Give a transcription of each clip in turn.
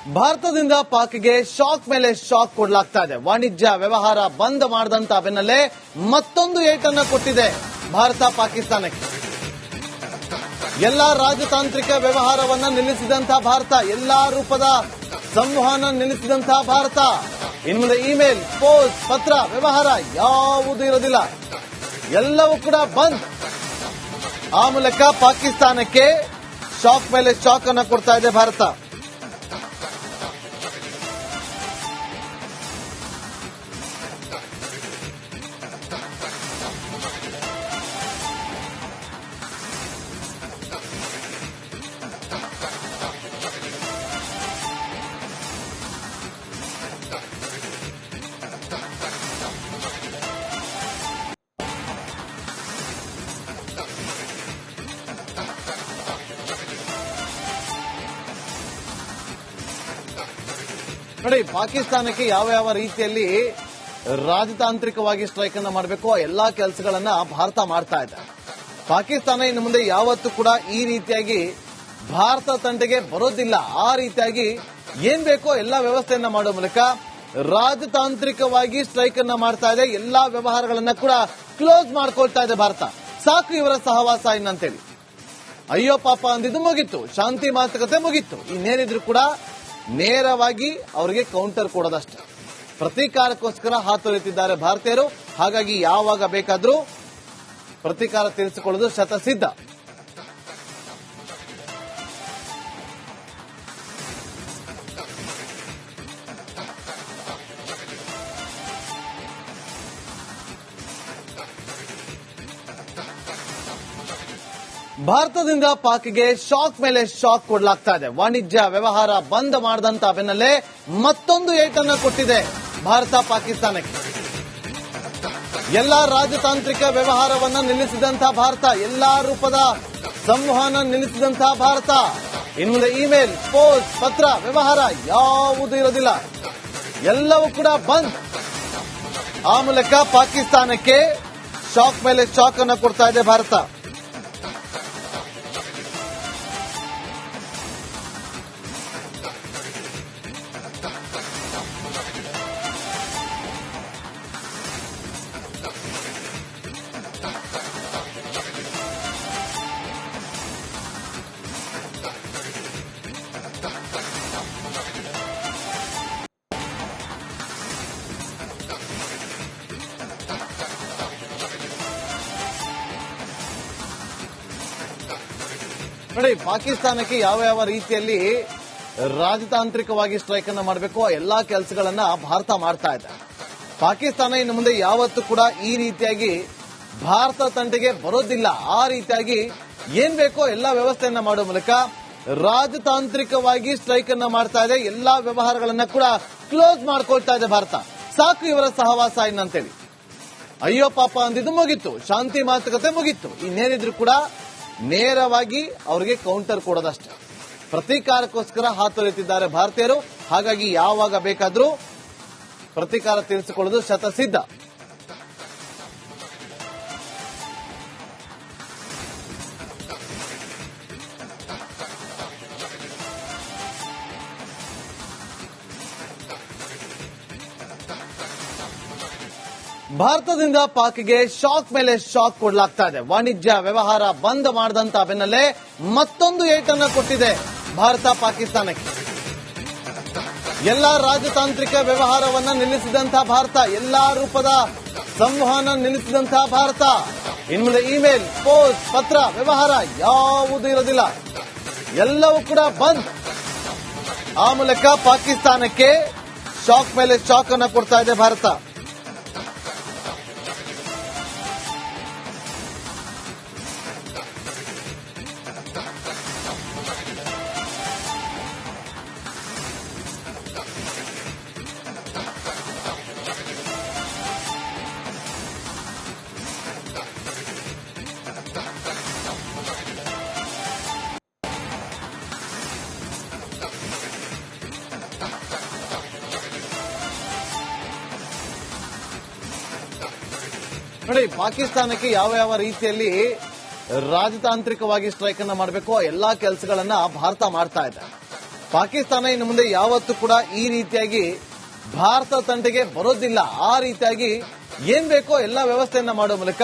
ಭಾರತದಿಂದ ಪಾಕ್ಗೆ ಶಾಕ್ ಮೇಲೆ ಶಾಕ್ ಕೊಡಲಾಗ್ತಾ ಇದೆ. ವಾಣಿಜ್ಯ ವ್ಯವಹಾರ ಬಂದ್ ಮಾಡದಂತ ಬೆನ್ನಲ್ಲೇ ಮತ್ತೊಂದು ಏಟನ್ನ ಕೊಟ್ಟಿದೆ ಭಾರತ ಪಾಕಿಸ್ತಾನಕ್ಕೆ. ಎಲ್ಲಾ ರಾಜತಾಂತ್ರಿಕ ವ್ಯವಹಾರವನ್ನ ನಿಲ್ಲಿಸಿದಂತಹ ಭಾರತ, ಎಲ್ಲಾ ರೂಪದ ಸಂವಹನ ನಿಲ್ಲಿಸಿದಂತಹ ಭಾರತ, ಇನ್ಮುಂದೆ ಇಮೇಲ್, ಪೋಸ್ಟ್, ಪತ್ರ ವ್ಯವಹಾರ ಯಾವುದೂ ಇರೋದಿಲ್ಲ, ಎಲ್ಲವೂ ಕೂಡ ಬಂದ್. ಆ ಮೂಲಕ ಪಾಕಿಸ್ತಾನಕ್ಕೆ ಶಾಕ್ ಮೇಲೆ ಶಾಕ್ ಅನ್ನ ಕೊಡ್ತಾ ಇದೆ ಭಾರತ. ನೋಡಿ, ಪಾಕಿಸ್ತಾನಕ್ಕೆ ಯಾವ ಯಾವ ರೀತಿಯಲ್ಲಿ ರಾಜತಾಂತ್ರಿಕವಾಗಿ ಸ್ಟ್ರೈಕ್ ಅನ್ನ ಮಾಡಬೇಕು ಆ ಎಲ್ಲಾ ಕೆಲಸಗಳನ್ನ ಭಾರತ ಮಾಡ್ತಾ ಇದೆ. ಪಾಕಿಸ್ತಾನ ಇನ್ನು ಮುಂದೆ ಯಾವತ್ತೂ ಕೂಡ ಈ ರೀತಿಯಾಗಿ ಭಾರತ ತಂಟೆಗೆ ಬರೋದಿಲ್ಲ. ಆ ರೀತಿಯಾಗಿ ಏನ್ ಬೇಕೋ ಎಲ್ಲಾ ವ್ಯವಸ್ಥೆಯನ್ನ ಮಾಡೋ ಮೂಲಕ ರಾಜತಾಂತ್ರಿಕವಾಗಿ ಸ್ಟ್ರೈಕ್ ಅನ್ನ ಮಾಡ್ತಾ ಇದೆ. ಎಲ್ಲಾ ವ್ಯವಹಾರಗಳನ್ನ ಕೂಡ ಕ್ಲೋಸ್ ಮಾಡ್ಕೊಳ್ತಾ ಇದೆ ಭಾರತ. ಸಾಕು ಇವರ ಸಹವಾಸ ಇನ್ನಂತೇಳಿ. ಅಯ್ಯೋ ಪಾಪ ಅಂದಿದ್ದು ಮುಗಿತ್ತು, ಶಾಂತಿ ಮಾತುಕತೆ ಮುಗಿತ್ತು. ಇನ್ನೇನಿದ್ರು ಕೂಡ ನೇರವಾಗಿ ಅವರಿಗೆ ಕೌಂಟರ್ ಕೊಡೋದಷ್ಟೇ. ಪ್ರತೀಕಾರಕ್ಕೋಸ್ಕರ ಹಾತೊರೆಯುತ್ತಿದ್ದಾರೆ ಭಾರತೀಯರು. ಹಾಗಾಗಿ ಯಾವಾಗ ಬೇಕಾದ್ರೂ ಪ್ರತೀಕಾರ ತೀರಿಸಿಕೊಳ್ಳೋದು ಶತಸಿದ್ಧ. ಭಾರತದಿಂದ ಪಾಕ್ಗೆ ಶಾಕ್ ಮೇಲೆ ಶಾಕ್ ಕೊಡಲಾಗ್ತಾ ಇದೆ. ವಾಣಿಜ್ಯ ವ್ಯವಹಾರ ಬಂದ್ ಮಾಡದಂತ ಬೆನ್ನಲ್ಲೇ ಮತ್ತೊಂದು ಏಟನ್ನ ಕೊಟ್ಟಿದೆ ಭಾರತ ಪಾಕಿಸ್ತಾನಕ್ಕೆ. ಎಲ್ಲಾ ರಾಜತಾಂತ್ರಿಕ ವ್ಯವಹಾರವನ್ನ ನಿಲ್ಲಿಸಿದಂತಹ ಭಾರತ, ಎಲ್ಲಾ ರೂಪದ ಸಂವಹನ ನಿಲ್ಲಿಸಿದಂತಹ ಭಾರತ, ಇನ್ಮುಂದೆ ಇಮೇಲ್, ಪೋಸ್ಟ್, ಪತ್ರ ವ್ಯವಹಾರ ಯಾವುದೂ ಇರೋದಿಲ್ಲ, ಎಲ್ಲವೂ ಕೂಡ ಬಂದ್. ಆ ಮೂಲಕ ಪಾಕಿಸ್ತಾನಕ್ಕೆ ಶಾಕ್ ಮೇಲೆ ಶಾಕ್ ಅನ್ನ ಕೊಡ್ತಾ ಇದೆ ಭಾರತ. ನೋಡಿ, ಪಾಕಿಸ್ತಾನಕ್ಕೆ ಯಾವ ಯಾವ ರೀತಿಯಲ್ಲಿ ರಾಜತಾಂತ್ರಿಕವಾಗಿ ಸ್ಟ್ರೈಕ್ ಅನ್ನ ಮಾಡಬೇಕು ಆ ಎಲ್ಲಾ ಕೆಲಸಗಳನ್ನ ಭಾರತ ಮಾಡ್ತಾ ಇದೆ. ಪಾಕಿಸ್ತಾನ ಇನ್ನು ಮುಂದೆ ಯಾವತ್ತೂ ಕೂಡ ಈ ರೀತಿಯಾಗಿ ಭಾರತ ತಂಟೆಗೆ ಬರೋದಿಲ್ಲ. ಆ ರೀತಿಯಾಗಿ ಏನ್ ಬೇಕೋ ಎಲ್ಲಾ ವ್ಯವಸ್ಥೆಯನ್ನ ಮಾಡೋ ಮೂಲಕ ರಾಜತಾಂತ್ರಿಕವಾಗಿ ಸ್ಟ್ರೈಕ್ ಅನ್ನ ಮಾಡ್ತಾ ಇದೆ. ಎಲ್ಲಾ ವ್ಯವಹಾರಗಳನ್ನ ಕೂಡ ಕ್ಲೋಸ್ ಮಾಡ್ಕೊಳ್ತಾ ಇದೆ ಭಾರತ. ಸಾಕು ಇವರ ಸಹವಾಸ ಇನ್ನಂತೇಳಿ. ಅಯ್ಯೋ ಪಾಪ ಅಂದಿದ್ದು ಮುಗಿತ್ತು, ಶಾಂತಿ ಮಾತುಕತೆ ಮುಗಿತ್ತು. ಇನ್ನೇನಿದ್ರು ಕೂಡ ನೇರವಾಗಿ ಅವರಿಗೆ ಕೌಂಟರ್ ಕೊಡೋದಷ್ಟೇ. ಪ್ರತೀಕಾರಕ್ಕೋಸ್ಕರ ಹಾತೊರೆಯುತ್ತಿದ್ದಾರೆ ಭಾರತೀಯರು. ಹಾಗಾಗಿ ಯಾವಾಗ ಬೇಕಾದ್ರೂ ಪ್ರತೀಕಾರ ತೀರಿಸಿಕೊಳ್ಳೋದು ಶತಸಿದ್ಧ. ಭಾರತದಿಂದ ಪಾಕ್ಗೆ ಶಾಕ್ ಮೇಲೆ ಶಾಕ್ ಕೊಡಲಾಗ್ತಾ ಇದೆ. ವಾಣಿಜ್ಯ ವ್ಯವಹಾರ ಬಂದ್ ಮಾಡದಂತ ಬೆನ್ನಲ್ಲೇ ಮತ್ತೊಂದು ಏಟನ್ನ ಕೊಟ್ಟಿದೆ ಭಾರತ ಪಾಕಿಸ್ತಾನಕ್ಕೆ. ಎಲ್ಲಾ ರಾಜತಾಂತ್ರಿಕ ವ್ಯವಹಾರವನ್ನ ನಿಲ್ಲಿಸಿದಂತಹ ಭಾರತ, ಎಲ್ಲಾ ರೂಪದ ಸಂವಹನ ನಿಲ್ಲಿಸಿದಂತಹ ಭಾರತ, ಇನ್ಮುಂದೆ ಇಮೇಲ್, ಪೋಸ್ಟ್, ಪತ್ರ ವ್ಯವಹಾರ ಯಾವುದೂ ಇರೋದಿಲ್ಲ, ಎಲ್ಲವೂ ಕೂಡ ಬಂದ್. ಆ ಮೂಲಕ ಪಾಕಿಸ್ತಾನಕ್ಕೆ ಶಾಕ್ ಮೇಲೆ ಶಾಕ್ ಅನ್ನ ಕೊಡ್ತಾ ಇದೆ ಭಾರತ. ನೋಡಿ, ಪಾಕಿಸ್ತಾನಕ್ಕೆ ಯಾವ ಯಾವ ರೀತಿಯಲ್ಲಿ ರಾಜತಾಂತ್ರಿಕವಾಗಿ ಸ್ಟ್ರೈಕ್ ಅನ್ನ ಮಾಡಬೇಕು ಆ ಎಲ್ಲಾ ಕೆಲಸಗಳನ್ನ ಭಾರತ ಮಾಡ್ತಾ ಇದೆ. ಪಾಕಿಸ್ತಾನ ಇನ್ನು ಮುಂದೆ ಯಾವತ್ತೂ ಕೂಡ ಈ ರೀತಿಯಾಗಿ ಭಾರತ ತಂಟೆಗೆ ಬರೋದಿಲ್ಲ. ಆ ರೀತಿಯಾಗಿ ಏನ್ ಬೇಕೋ ಎಲ್ಲ ವ್ಯವಸ್ಥೆಯನ್ನ ಮಾಡೋ ಮೂಲಕ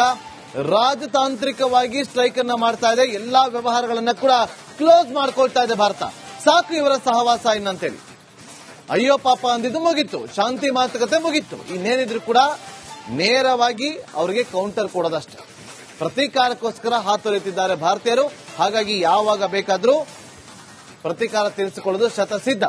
ರಾಜತಾಂತ್ರಿಕವಾಗಿ ಸ್ಟ್ರೈಕ್ ಅನ್ನ ಮಾಡ್ತಾ ಇದೆ. ಎಲ್ಲಾ ವ್ಯವಹಾರಗಳನ್ನ ಕೂಡ ಕ್ಲೋಸ್ ಮಾಡ್ಕೊಳ್ತಾ ಇದೆ ಭಾರತ. ಸಾಕು ಇವರ ಸಹವಾಸ ಇನ್ನಂತೇಳಿ. ಅಯ್ಯೋ ಪಾಪ ಅಂದಿದ್ದು ಮುಗಿತ್ತು, ಶಾಂತಿ ಮಾತುಕತೆ ಮುಗಿತ್ತು. ಇನ್ನೇನಿದ್ರು ಕೂಡ ನೇರವಾಗಿ ಅವರಿಗೆ ಕೌಂಟರ್ ಕೊಡೋದಷ್ಟೇ. ಪ್ರತೀಕಾರಕ್ಕೋಸ್ಕರ ಹಾತೊರೆಯುತ್ತಿದ್ದಾರೆ ಭಾರತೀಯರು. ಹಾಗಾಗಿ ಯಾವಾಗ ಬೇಕಾದ್ರೂ ಪ್ರತೀಕಾರ ತೀರಿಸಿಕೊಳ್ಳೋದು ಶತಸಿದ್ಧ.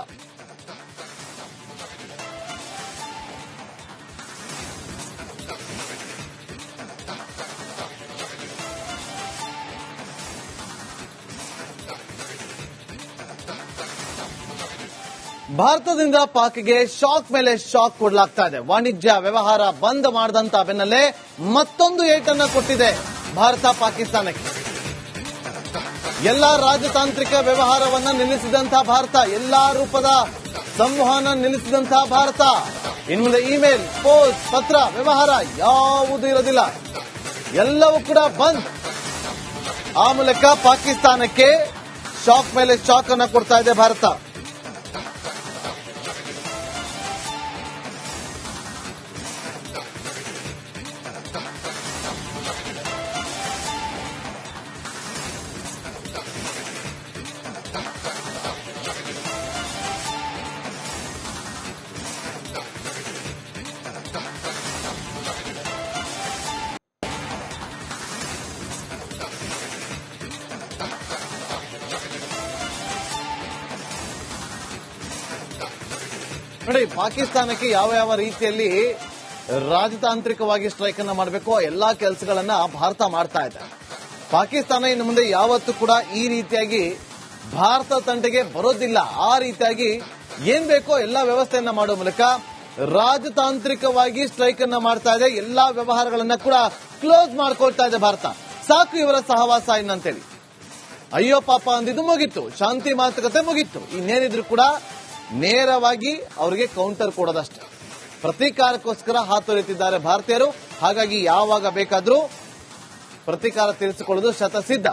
ಭಾರತದಿಂದ ಪಾಕ್ಗೆ ಶಾಕ್ ಮೇಲೆ ಶಾಕ್ ಕೊಡಲಾಗ್ತಾ ಇದೆ. ವಾಣಿಜ್ಯ ವ್ಯವಹಾರ ಬಂದ್ ಮಾಡದಂತ ಬೆನ್ನಲ್ಲೇ ಮತ್ತೊಂದು ಏಟನ್ನ ಕೊಟ್ಟಿದೆ ಭಾರತ ಪಾಕಿಸ್ತಾನಕ್ಕೆ. ಎಲ್ಲಾ ರಾಜತಾಂತ್ರಿಕ ವ್ಯವಹಾರವನ್ನ ನಿಲ್ಲಿಸಿದಂತಹ ಭಾರತ, ಎಲ್ಲಾ ರೂಪದ ಸಂವಹನ ನಿಲ್ಲಿಸಿದಂತಹ ಭಾರತ, ಇನ್ಮುಂದೆ ಇಮೇಲ್, ಪೋಸ್ಟ್, ಪತ್ರ ವ್ಯವಹಾರ ಯಾವುದೂ ಇರೋದಿಲ್ಲ, ಎಲ್ಲವೂ ಕೂಡ ಬಂದ್. ಆ ಮೂಲಕ ಪಾಕಿಸ್ತಾನಕ್ಕೆ ಶಾಕ್ ಮೇಲೆ ಶಾಕ್ ಅನ್ನ ಕೊಡ್ತಾ ಇದೆ ಭಾರತ. ನೋಡಿ, ಪಾಕಿಸ್ತಾನಕ್ಕೆ ಯಾವ ರೀತಿಯಲ್ಲಿ ರಾಜತಾಂತ್ರಿಕವಾಗಿ ಸ್ಟ್ರೈಕ್ ಅನ್ನ ಮಾಡಬೇಕು ಎಲ್ಲಾ ಕೆಲಸಗಳನ್ನ ಭಾರತ ಮಾಡ್ತಾ ಇದೆ. ಪಾಕಿಸ್ತಾನ ಇನ್ನು ಮುಂದೆ ಯಾವತ್ತೂ ಕೂಡ ಈ ರೀತಿಯಾಗಿ ಭಾರತ ತಂಟೆಗೆ ಬರೋದಿಲ್ಲ. ಆ ರೀತಿಯಾಗಿ ಏನ್ ಬೇಕೋ ಎಲ್ಲಾ ವ್ಯವಸ್ಥೆಯನ್ನ ಮಾಡೋ ಮೂಲಕ ರಾಜತಾಂತ್ರಿಕವಾಗಿ ಸ್ಟ್ರೈಕ್ ಅನ್ನ ಮಾಡ್ತಾ ಇದೆ. ಎಲ್ಲಾ ವ್ಯವಹಾರಗಳನ್ನ ಕೂಡ ಕ್ಲೋಸ್ ಮಾಡ್ಕೊಳ್ತಾ ಇದೆ ಭಾರತ. ಸಾಕು ಇವರ ಸಹವಾಸ ಇನ್ನಂತೇಳಿ. ಅಯ್ಯೋ ಪಾಪ ಅಂದಿದ್ದು ಮುಗಿತ್ತು, ಶಾಂತಿ ಮಾತುಕತೆ ಮುಗಿತ್ತು. ಇನ್ನೇನಿದ್ರು ಕೂಡ ನೇರವಾಗಿ ಅವರಿಗೆ ಕೌಂಟರ್ ಕೊಡೋದಷ್ಟೇ. ಪ್ರತೀಕಾರಕ್ಕೋಸ್ಕರ ಹಾತೊರೆಯುತ್ತಿದ್ದಾರೆ ಭಾರತೀಯರು. ಹಾಗಾಗಿ ಯಾವಾಗ ಬೇಕಾದ್ರೂ ಪ್ರತೀಕಾರ ತೀರಿಸಿಕೊಳ್ಳೋದು ಶತಸಿದ್ಧ.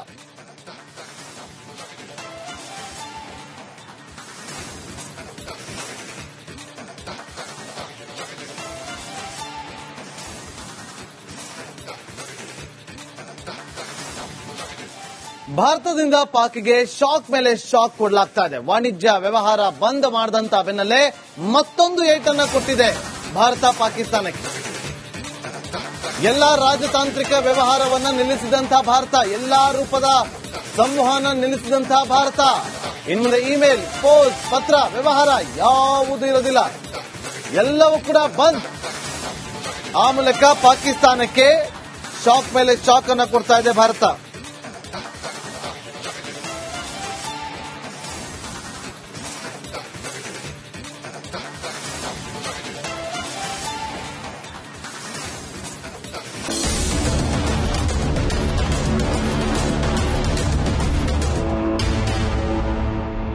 ಭಾರತದಿಂದ ಪಾಕ್ಗೆ ಶಾಕ್ ಮೇಲೆ ಶಾಕ್ ಕೊಡಲಾಗ್ತಾ ಇದೆ. ವಾಣಿಜ್ಯ ವ್ಯವಹಾರ ಬಂದ್ ಮಾಡದಂತ ಬೆನ್ನಲ್ಲೇ ಮತ್ತೊಂದು ಏಟನ್ನ ಕೊಟ್ಟಿದೆ ಭಾರತ ಪಾಕಿಸ್ತಾನಕ್ಕೆ. ಎಲ್ಲಾ ರಾಜತಾಂತ್ರಿಕ ವ್ಯವಹಾರವನ್ನ ನಿಲ್ಲಿಸಿದಂತಹ ಭಾರತ, ಎಲ್ಲಾ ರೂಪದ ಸಂವಹನ ನಿಲ್ಲಿಸಿದಂತಹ ಭಾರತ, ಇನ್ಮುಂದೆ ಇಮೇಲ್, ಪೋಸ್ಟ್, ಪತ್ರ ವ್ಯವಹಾರ ಯಾವುದೂ ಇರೋದಿಲ್ಲ, ಎಲ್ಲವೂ ಕೂಡ ಬಂದ್. ಆ ಮೂಲಕ ಪಾಕಿಸ್ತಾನಕ್ಕೆ ಶಾಕ್ ಮೇಲೆ ಶಾಕ್ ಅನ್ನ ಕೊಡ್ತಾ ಇದೆ ಭಾರತ.